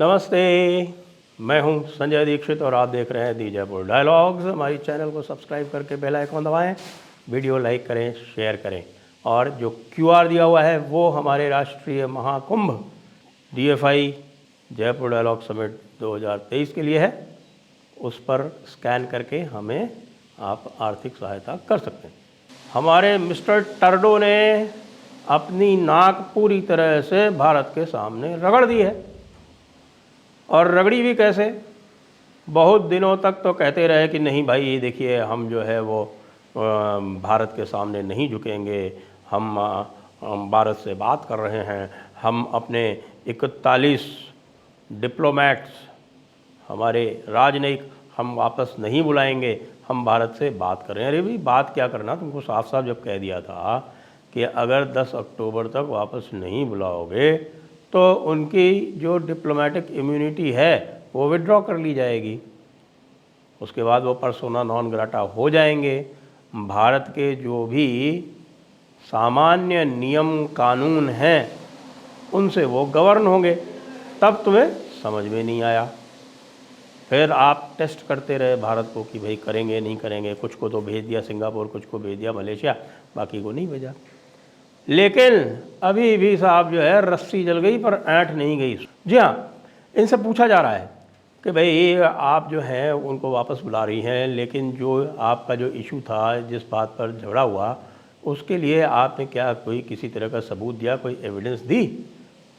नमस्ते, मैं हूं संजय दीक्षित और आप देख रहे हैं दी जयपुर डायलॉग्स। हमारी चैनल को सब्सक्राइब करके बेल आइकन दबाएं, वीडियो लाइक करें, शेयर करें और जो क्यूआर दिया हुआ है वो हमारे राष्ट्रीय Mahakumbh DFI Jaipur dialogue summit 2023 के लिए है। उस पर स्कैन करके हमें आप आर्थिक सहायता कर सकते हैं। हमारे मिस्टर टर्डो ने अपनी नाक पूरी तरह से भारत के सामने रगड़ दी है। और रगड़ी भी कैसे? बहुत दिनों तक तो कहते रहे कि नहीं भाई, ये देखिए हम जो है वो भारत के सामने नहीं झुकेंगे, हम भारत से बात कर रहे हैं, हम अपने 41 डिप्लोमेट्स, हमारे राजनयिक हम वापस नहीं बुलाएंगे, हम भारत से बात कर रहे हैं। अरे भाई, बात क्या करना, तुमको साफ साफ जब कह दिया था कि अगर 10 अक्टूबर तक वापस नहीं बुलाओगे तो उनकी जो डिप्लोमेटिक इम्यूनिटी है वो विड्रॉ कर ली जाएगी, उसके बाद वो पर्सोना नॉन ग्राटा हो जाएंगे। भारत के जो भी सामान्य नियम कानून हैं उनसे वो गवर्न होंगे। तब तुम्हें समझ में नहीं आया, फिर आप टेस्ट करते रहे भारत को कि भाई करेंगे नहीं करेंगे। कुछ को तो भेज दिया सिंगापुर, कुछ को भेज दिया मलेशिया, बाकी को नहीं भेजा। लेकिन अभी भी साहब जो है रस्सी जल गई पर ऐंठ नहीं गई। जी हाँ, इनसे पूछा जा रहा है कि भाई आप जो है उनको वापस बुला रही हैं, लेकिन जो आपका जो इशू था, जिस बात पर झगड़ा हुआ, उसके लिए आपने क्या कोई किसी तरह का सबूत दिया, कोई एविडेंस दी?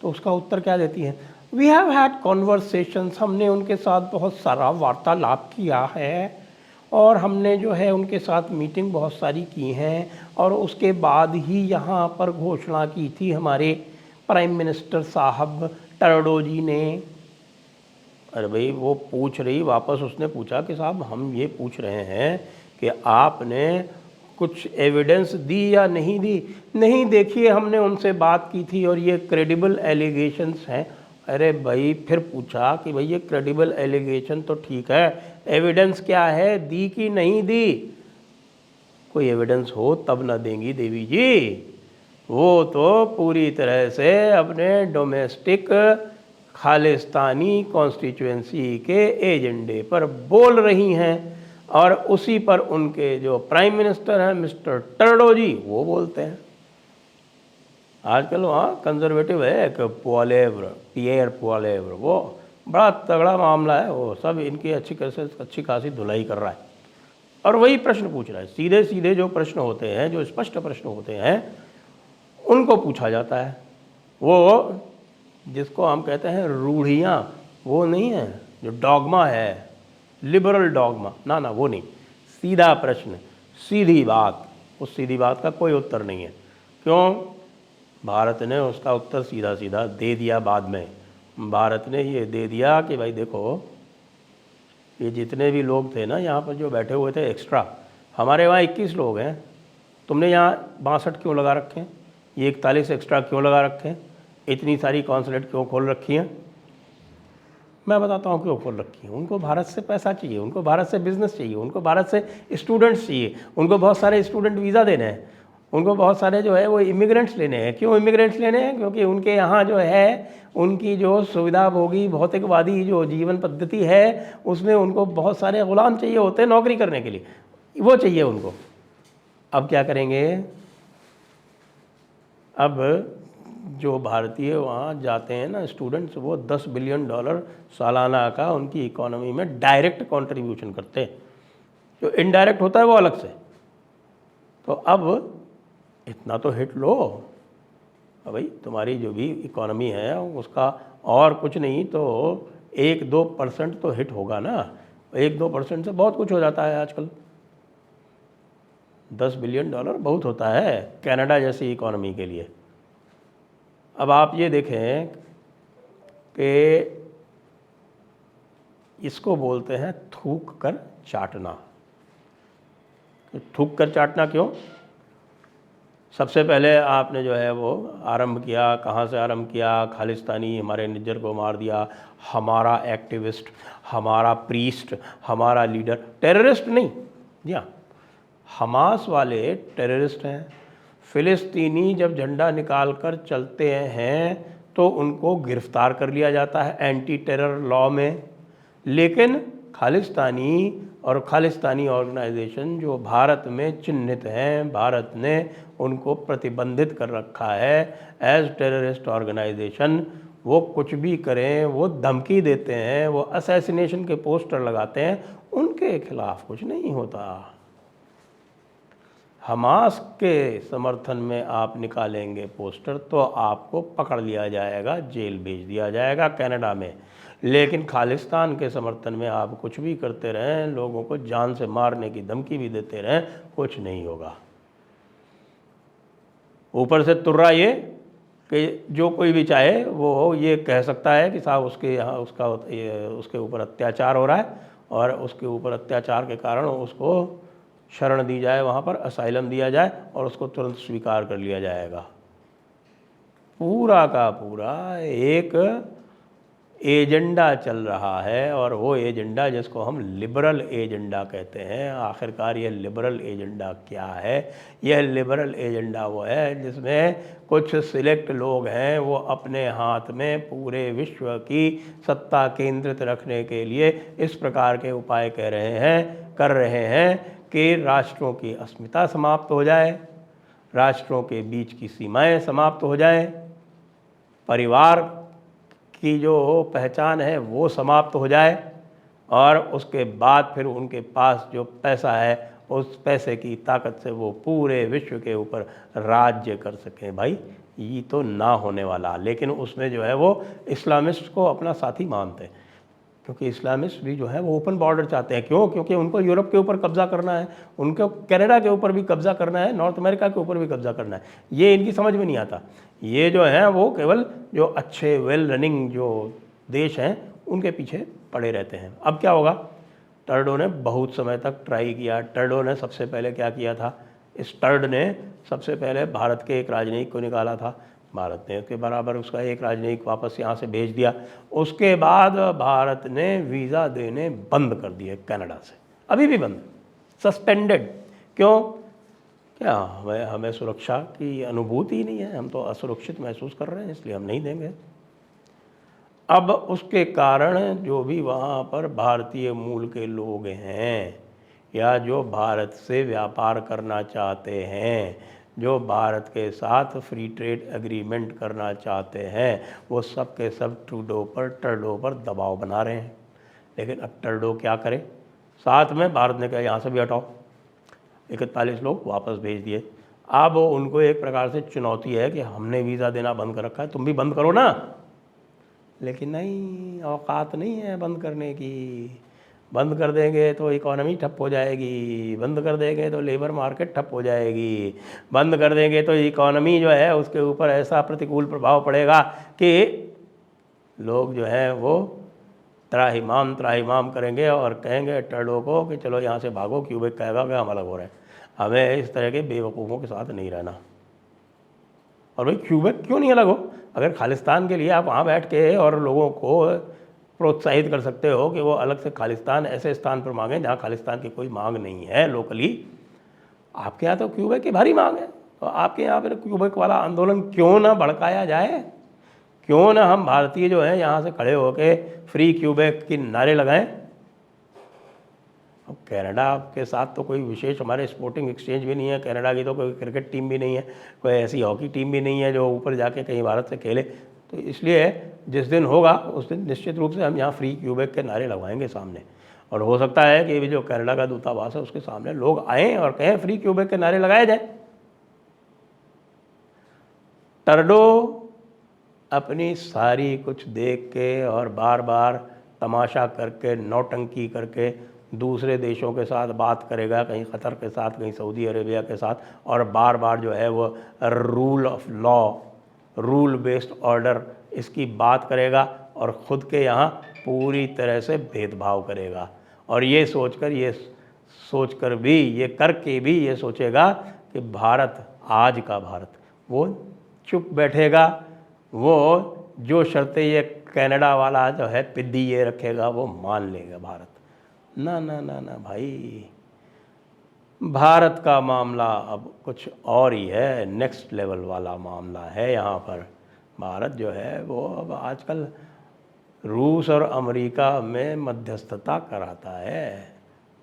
तो उसका उत्तर क्या देती हैं? वी हैव हैड कॉन्वर्सेशंस, हमने उनके साथ बहुत सारा वार्तालाप किया है और हमने जो है उनके साथ मीटिंग बहुत सारी की हैं और उसके बाद ही यहाँ पर घोषणा की थी हमारे प्राइम मिनिस्टर साहब टर्डो जी ने। अरे भाई, वो पूछ रही वापस, उसने पूछा कि साहब हम ये पूछ रहे हैं कि आपने कुछ एविडेंस दी या नहीं दी? नहीं, देखिए हमने उनसे बात की थी और ये क्रेडिबल एलिगेशंस हैं। अरे भाई, फिर पूछा कि भाई ये क्रेडिबल एलिगेशन तो ठीक है, एविडेंस क्या है, दी कि नहीं दी? कोई एविडेंस हो तब ना देंगी देवी जी। वो तो पूरी तरह से अपने डोमेस्टिक खालिस्तानी कॉन्स्टिट्यूएंसी के एजेंडे पर बोल रही हैं और उसी पर उनके जो प्राइम मिनिस्टर हैं मिस्टर टर्डो जी, वो बोलते हैं। आजकल वहाँ कंजर्वेटिव है एक पुआलेव्र, पियर पुआलेव्र, वो बड़ा तगड़ा मामला है, वो सब इनकी अच्छी खासी धुलाई कर रहा है और वही प्रश्न पूछ रहा है। सीधे सीधे जो प्रश्न होते हैं, जो स्पष्ट प्रश्न होते हैं, उनको पूछा जाता है। वो जिसको हम कहते हैं रूढ़ियाँ, वो नहीं है जो डॉगमा है, लिबरल डॉगमा, ना ना, वो नहीं। सीधा प्रश्न, सीधी बात, उस सीधी बात का कोई उत्तर नहीं है। क्यों? भारत ने उसका उत्तर सीधा सीधा दे दिया। बाद में भारत ने ये दे दिया कि भाई देखो, ये जितने भी लोग थे ना यहाँ पर जो बैठे हुए थे एक्स्ट्रा, हमारे वहाँ 21 लोग हैं, तुमने यहाँ 62 क्यों लगा रखे हैं? ये 41 एक्स्ट्रा क्यों लगा रखे हैं? इतनी सारी कॉन्सुलेट क्यों खोल रखी हैं? मैं बताता हूँ क्यों खोल रखी है। उनको भारत से पैसा चाहिए, उनको भारत से बिजनेस चाहिए, उनको भारत से स्टूडेंट्स चाहिए, उनको बहुत सारे स्टूडेंट वीज़ा देने हैं, उनको बहुत सारे जो है वो इमिग्रेंट्स लेने हैं। क्यों इमिग्रेंट्स लेने हैं? क्योंकि उनके यहाँ जो है उनकी जो सुविधा भोगी भौतिकवादी जो जीवन पद्धति है उसमें उनको बहुत सारे गुलाम चाहिए होते हैं नौकरी करने के लिए, वो चाहिए उनको। अब क्या करेंगे? अब जो भारतीय वहाँ जाते हैं ना स्टूडेंट्स, वो $10 बिलियन सालाना का उनकी इकोनॉमी में डायरेक्ट कंट्रीब्यूशन करते हैं। जो इनडायरेक्ट होता है वो अलग से। तो अब इतना तो हिट लो भाई, तुम्हारी जो भी इकोनॉमी है उसका और कुछ नहीं तो 1-2% तो हिट होगा ना। 1-2% से बहुत कुछ हो जाता है आजकल। $10 बिलियन बहुत होता है कनाडा जैसी इकोनॉमी के लिए। अब आप ये देखें कि इसको बोलते हैं थूक कर चाटना। थूक कर चाटना क्यों? सबसे पहले आपने जो है वो आरंभ किया, कहाँ से आरंभ किया? खालिस्तानी, हमारे निज्जर को मार दिया, हमारा एक्टिविस्ट, हमारा प्रीस्ट, हमारा लीडर। टेररिस्ट नहीं, जी हाँ, हमास वाले टेररिस्ट हैं। फ़िलिस्तीनी जब झंडा निकाल कर चलते हैं तो उनको गिरफ्तार कर लिया जाता है एंटी टेरर लॉ में। लेकिन खालिस्तानी ऑर्गेनाइजेशन जो भारत में चिन्हित हैं, भारत ने उनको प्रतिबंधित कर रखा है एज टेररिस्ट ऑर्गेनाइजेशन, वो कुछ भी करें, वो धमकी देते हैं, वो असैसिनेशन के पोस्टर लगाते हैं, उनके खिलाफ कुछ नहीं होता। हमास के समर्थन में आप निकालेंगे पोस्टर तो आपको पकड़ लिया जाएगा, जेल भेज दिया जाएगा कनाडा में। लेकिन खालिस्तान के समर्थन में आप कुछ भी करते रहें, लोगों को जान से मारने की धमकी भी देते रहें, कुछ नहीं होगा। ऊपर से तुर्रा ये कि जो कोई भी चाहे वो ये कह सकता है कि साहब उसके यहाँ उसके ऊपर अत्याचार हो रहा है और उसके ऊपर अत्याचार के कारण उसको शरण दी जाए, वहाँ पर असाइलम दिया जाए और उसको तुरंत स्वीकार कर लिया जाएगा। पूरा का पूरा एक एजेंडा चल रहा है और वो एजेंडा जिसको हम लिबरल एजेंडा कहते हैं। आखिरकार ये लिबरल एजेंडा क्या है? यह लिबरल एजेंडा वो है जिसमें कुछ सिलेक्ट लोग हैं, वो अपने हाथ में पूरे विश्व की सत्ता केंद्रित रखने के लिए इस प्रकार के उपाय कर रहे हैं कि राष्ट्रों की अस्मिता समाप्त हो जाए, राष्ट्रों के बीच की सीमाएं समाप्त हो जाएं, परिवार की जो पहचान है वो समाप्त हो जाए और उसके बाद फिर उनके पास जो पैसा है उस पैसे की ताकत से वो पूरे विश्व के ऊपर राज्य कर सकें। भाई ये तो ना होने वाला। लेकिन उसमें जो है वो इस्लामिस्ट को अपना साथी मानते हैं, क्योंकि इस्लामिस्ट भी जो है वो ओपन बॉर्डर चाहते हैं। क्यों? क्योंकि उनको यूरोप के ऊपर कब्जा करना है, उनको कनाडा के ऊपर भी कब्जा करना है, नॉर्थ अमेरिका के ऊपर भी कब्जा करना है। ये इनकी समझ में नहीं आता। ये जो है वो केवल जो अच्छे वेल रनिंग जो देश हैं उनके पीछे पड़े रहते हैं। अब क्या होगा? टर्डो ने बहुत समय तक ट्राई किया। टर्डो ने सबसे पहले क्या किया था? इस टर्ड ने सबसे पहले भारत के एक राजनयिक को निकाला था, भारत ने उसके बराबर उसका एक राजनयिक वापस यहाँ से भेज दिया। उसके बाद भारत ने वीज़ा देने बंद कर दिए कनाडा से, अभी भी बंद, सस्पेंडेड। क्यों? क्या हमें सुरक्षा की अनुभूति ही नहीं है, हम तो असुरक्षित महसूस कर रहे हैं, इसलिए हम नहीं देंगे। अब उसके कारण जो भी वहाँ पर भारतीय मूल के लोग हैं या जो भारत से व्यापार करना चाहते हैं, जो भारत के साथ फ्री ट्रेड एग्रीमेंट करना चाहते हैं, वो सब के सब टर्डो पर दबाव बना रहे हैं। लेकिन अब टर्डो क्या करे? साथ में भारत ने कहा यहाँ से भी हटाओ, 41 लोग वापस भेज दिए। अब उनको एक प्रकार से चुनौती है कि हमने वीज़ा देना बंद कर रखा है, तुम भी बंद करो ना। लेकिन नहीं, औकात नहीं है बंद करने की। बंद कर देंगे तो इकॉनमी ठप हो जाएगी, बंद कर देंगे तो लेबर मार्केट ठप हो जाएगी, बंद कर देंगे तो इकॉनमी जो है उसके ऊपर ऐसा प्रतिकूल प्रभाव पड़ेगा कि लोग जो है वो त्राहिमाम करेंगे और कहेंगे टर्डो को कि चलो यहाँ से भागो, क्यूबेक कहेगा कि हम अलग हो रहे हैं, हमें इस तरह के बेवकूफ़ों के साथ नहीं रहना। और भाई क्यूबेक क्यों नहीं अलग हो? अगर खालिस्तान के लिए आप वहाँ बैठ के और लोगों को प्रोत्साहित कर सकते हो कि वो अलग से खालिस्तान ऐसे स्थान पर मांगें जहाँ खालिस्तान की कोई मांग नहीं है लोकली। आपके यहाँ तो क्यूबेक की भारी मांग है, तो आपके यहाँ पर क्यूबेक वाला आंदोलन क्यों ना भड़काया जाए? क्यों ना हम भारतीय जो हैं यहाँ से खड़े होकर फ्री क्यूबेक की नारे लगाएं? अब कनाडा के साथ तो कोई विशेष हमारे स्पोर्टिंग एक्सचेंज भी नहीं है, कनाडा की तो कोई क्रिकेट टीम भी नहीं है, कोई ऐसी हॉकी टीम भी नहीं है जो ऊपर जाके कहीं भारत से खेले। तो इसलिए जिस दिन होगा उस दिन निश्चित रूप से हम यहाँ फ्री क्यूबेक के नारे लगवाएंगे सामने। और हो सकता है कि जो कनाडा का दूतावास है उसके सामने लोग आएँ और कहें फ्री क्यूबेक के नारे लगाए जाए। टर्डो अपनी सारी कुछ देख के और बार बार तमाशा करके, नौटंकी करके दूसरे देशों के साथ बात करेगा, कहीं क़तर के साथ, कहीं सऊदी अरेबिया के साथ, और बार बार जो है वो rule of law, rule based order इसकी बात करेगा और ख़ुद के यहाँ पूरी तरह से भेदभाव करेगा। और ये सोचकर भी, ये करके भी ये सोचेगा कि भारत, आज का भारत, वो चुप बैठेगा, वो जो शर्तें ये कनाडा वाला जो है पिद्दी ये रखेगा वो मान लेगा भारत। ना ना ना ना भाई, भारत का मामला अब कुछ और ही है, नेक्स्ट लेवल वाला मामला है यहाँ पर। भारत जो है वो अब आजकल रूस और अमेरिका में मध्यस्थता कराता है।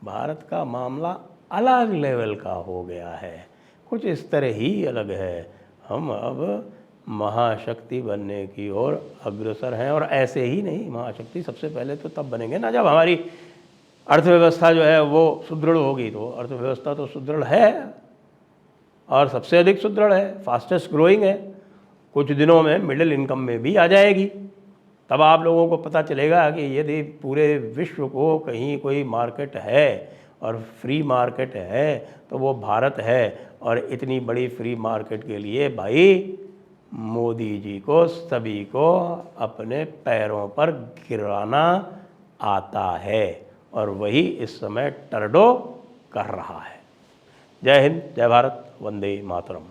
भारत का मामला अलग लेवल का हो गया है, कुछ इस तरह ही अलग है। हम अब महाशक्ति बनने की ओर अग्रसर हैं, और ऐसे ही नहीं, महाशक्ति सबसे पहले तो तब बनेंगे ना जब हमारी अर्थव्यवस्था जो है वो सुदृढ़ होगी। तो अर्थव्यवस्था तो सुदृढ़ है और सबसे अधिक सुदृढ़ है, फास्टेस्ट ग्रोइंग है। कुछ दिनों में मिडिल इनकम में भी आ जाएगी। तब आप लोगों को पता चलेगा कि यदि पूरे विश्व को कहीं कोई मार्केट है और फ्री मार्केट है तो वो भारत है। और इतनी बड़ी फ्री मार्केट के लिए भाई मोदी जी को सभी को अपने पैरों पर गिराना आता है, और वही इस समय टर्डो कर रहा है। जय हिंद, जय भारत, वंदे मातरम।